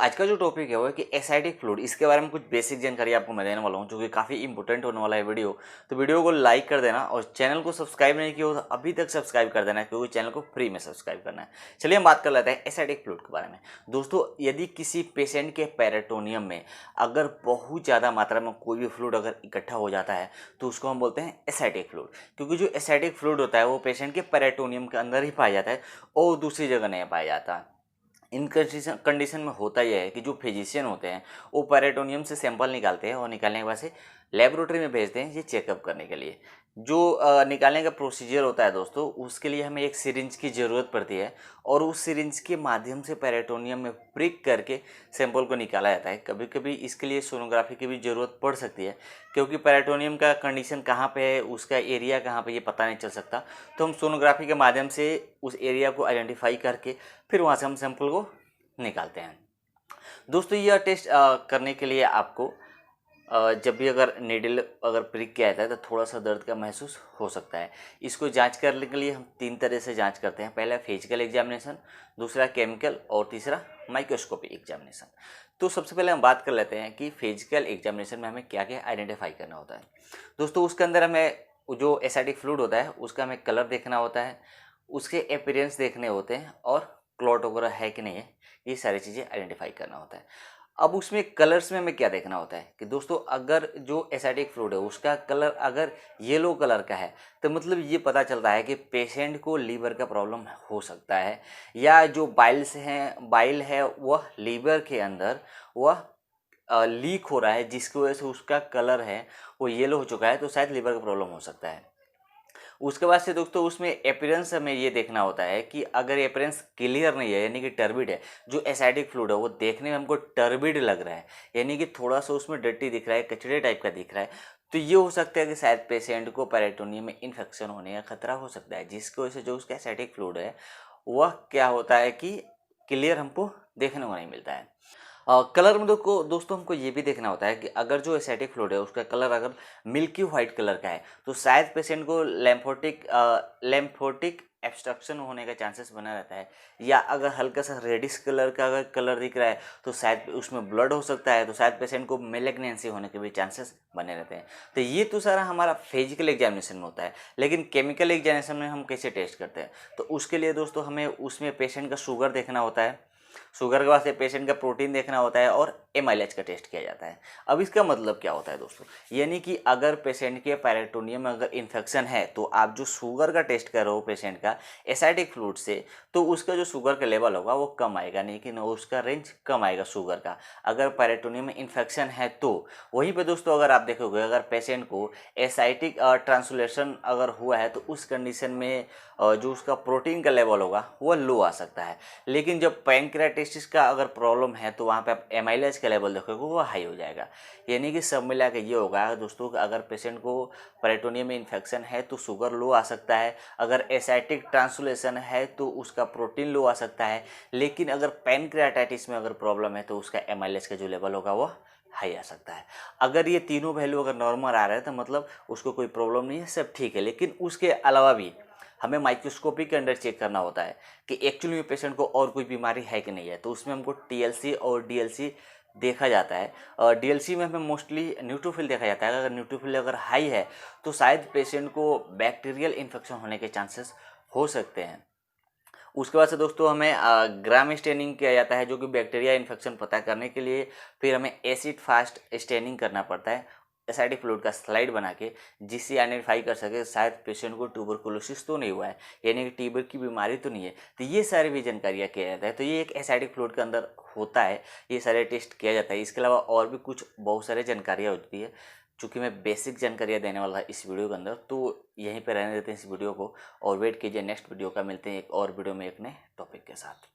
आज का जो टॉपिक है वो है कि एसिडिक फ्लूइड, इसके बारे में कुछ बेसिक जानकारी आपको मैं देने वाला हूँ जो कि काफ़ी इंपॉर्टेंट होने वाला है वीडियो। तो वीडियो को लाइक कर देना और चैनल को सब्सक्राइब नहीं किया हो तो अभी तक सब्सक्राइब कर देना, क्योंकि चैनल को फ्री में सब्सक्राइब करना है। चलिए हम बात कर लेते हैं एसिडिक फ्लूइड के बारे में। दोस्तों, यदि किसी पेशेंट के पेरिटोनियम में अगर बहुत ज़्यादा मात्रा में कोई भी फ्लूइड अगर इकट्ठा हो जाता है तो उसको हम बोलते हैं एसिडिक फ्लूइड, क्योंकि जो एसिडिक फ्लूइड होता है वो पेशेंट के पेरिटोनियम के अंदर ही पाया जाता है और दूसरी जगह नहीं पाया जाता। इन कंडीशन में होता यह है कि जो फिजिशियन होते हैं वो पेरिटोनियम से सैंपल निकालते हैं और निकालने के बाद से लेबोरेटरी में भेजते हैं ये चेकअप करने के लिए। जो निकालने का प्रोसीजर होता है दोस्तों, उसके लिए हमें एक सिरिंज की ज़रूरत पड़ती है और उस सिरिंज के माध्यम से पेरिटोनियम में प्रिक करके सैंपल को निकाला जाता है। कभी कभी इसके लिए सोनोग्राफी की भी ज़रूरत पड़ सकती है, क्योंकि पेरिटोनियम का कंडीशन कहाँ पे है, उसका एरिया कहाँ पे, ये पता नहीं चल सकता। तो हम सोनोग्राफी के माध्यम से उस एरिया को आइडेंटिफाई करके फिर वहाँ से हम सैंपल को निकालते हैं। दोस्तों, यह टेस्ट करने के लिए आपको जब भी अगर नीडल अगर प्रिक किया जाता है तो थोड़ा सा दर्द का महसूस हो सकता है। इसको जांच करने के लिए हम 3 तरह से जांच करते हैं। पहला फिजिकल एग्जामिनेशन, दूसरा केमिकल और तीसरा माइक्रोस्कोपी एग्जामिनेशन। तो सबसे पहले हम बात कर लेते हैं कि फिजिकल एग्जामिनेशन में हमें क्या क्या आइडेंटिफाई करना होता है। दोस्तों, उसके अंदर हमें जो एसिडिक फ्लूइड होता है उसका हमें कलर देखना होता है, उसके अपीयरेंस देखने होते हैं और क्लॉट वगैरह है कि नहीं है, ये सारी चीज़ें आइडेंटिफाई करना होता है। अब उसमें कलर्स में हमें क्या देखना होता है कि दोस्तों, अगर जो एसिडिक फ्लूइड है उसका कलर अगर येलो कलर का है तो मतलब ये पता चलता है कि पेशेंट को लीवर का प्रॉब्लम हो सकता है, या जो बाइल है वह लीवर के अंदर वह लीक हो रहा है, जिसकी वजह से उसका कलर है वो येलो हो चुका है, तो शायद लीवर का प्रॉब्लम हो सकता है। उसके बाद से दोस्तों उसमें अपीयरेंस हमें ये देखना होता है कि अगर अपीयरेंस क्लियर नहीं है, यानी कि टर्बिड है, जो एसिडिक फ्लूइड है वो देखने में हमको टर्बिड लग रहा है, यानी कि थोड़ा सा उसमें डर्टी दिख रहा है, कचड़े टाइप का दिख रहा है, तो ये हो सकता है कि शायद पेशेंट को पेरिटोनियम में इन्फेक्शन होने का खतरा हो सकता है, जिसकी वजह से जो उसका एसिडिक फ्लूइड है वह क्या होता है कि क्लियर हमको देखने को नहीं मिलता है। कलर में दोस्तों हमको ये भी देखना होता है कि अगर जो एसिडिक फ्लूइड है उसका कलर अगर मिल्की वाइट कलर का है तो शायद पेशेंट को लेम्फोटिक एब्स्ट्रक्शन होने का चांसेस बना रहता है, या अगर हल्का सा रेडिश कलर का अगर कलर दिख रहा है तो शायद उसमें ब्लड हो सकता है, तो शायद पेशेंट को मेलेग्नेंसी होने के भी चांसेस बने रहते हैं। तो ये तो सारा हमारा फिजिकल एग्जामिनेशन में होता है। लेकिन केमिकल एग्जामिनेशन में हम कैसे टेस्ट करते हैं, तो उसके लिए दोस्तों हमें उसमें पेशेंट का शुगर देखना होता है, शुगर के बाद से पेशेंट का प्रोटीन देखना होता है और एमाइलेज का टेस्ट किया जाता है। अब इसका मतलब क्या होता है दोस्तों, यानी कि अगर पेशेंट के पेरिटोनियम में अगर इन्फेक्शन है तो आप जो शुगर का टेस्ट कर रहे हो पेशेंट का एसिडिक फ्लूइड से, तो उसका जो शुगर का लेवल होगा वो कम आएगा, लेकिन उसका रेंज कम आएगा शुगर का, अगर पेरिटोनियम में इन्फेक्शन है तो। वहीं पे दोस्तों अगर आप देखोगे अगर पेशेंट को एसाइटिक ट्रांसलेशन अगर हुआ है तो उस कंडीशन में जो उसका प्रोटीन का लेवल होगा वो लो आ सकता है। लेकिन जब पैंक्रियाटिस का अगर प्रॉब्लम है तो वहाँ पे आप एमाइलेज का लेवल देखोगे वो हाई हो जाएगा। यानी कि सब मिला के ये होगा दोस्तों, अगर पेशेंट को पेरिटोनियम में इन्फेक्शन है तो शुगर लो आ सकता है, अगर एसाइटिक ट्रांसलेशन है तो उसका प्रोटीन लो आ सकता है, लेकिन अगर पैंक्रियाटाइटिस में अगर प्रॉब्लम है तो उसका एमाइलेज का जो लेवल होगा वो हाई आ सकता है। अगर ये तीनों वैल्यू अगर नॉर्मल आ रहा है तो मतलब उसको कोई प्रॉब्लम नहीं है, सब ठीक है। लेकिन उसके अलावा भी हमें माइक्रोस्कोपी के अंदर चेक करना होता है कि एक्चुअली में पेशेंट को और कोई बीमारी है कि नहीं है, तो उसमें हमको टीएलसी और डीएलसी देखा जाता है। और डीएलसी में हमें मोस्टली न्यूट्रोफिल देखा जाता है। अगर न्यूट्रोफिल अगर हाई है तो शायद पेशेंट को बैक्टीरियल इन्फेक्शन होने के चांसेस हो सकते हैं। उसके बाद से दोस्तों हमें ग्राम स्टेनिंग किया जाता है, जो कि बैक्टीरिया इन्फेक्शन पता करने के लिए। फिर हमें एसिड फास्ट स्टेनिंग करना पड़ता है एसिडिक फ्लूइड का स्लाइड बना के, जिससे आइडेंटिफाई कर सके शायद पेशेंट को ट्यूबरकुलोसिस तो नहीं हुआ है, यानी कि टीबर की बीमारी तो नहीं है। तो ये सारी भी जानकारियाँ किया जाता है। तो ये एक एसिडिक फ्लूइड के अंदर होता है, ये सारे टेस्ट किया जाता है। इसके अलावा और भी कुछ बहुत सारे जानकारियाँ होती है। चूँकि मैं बेसिक जानकारियाँ देने वाला था इस वीडियो के अंदर, तो यहीं पर रहने देते हैं इस वीडियो को और वेट कीजिए नेक्स्ट वीडियो का। मिलते हैं एक और वीडियो में एक नए टॉपिक के साथ।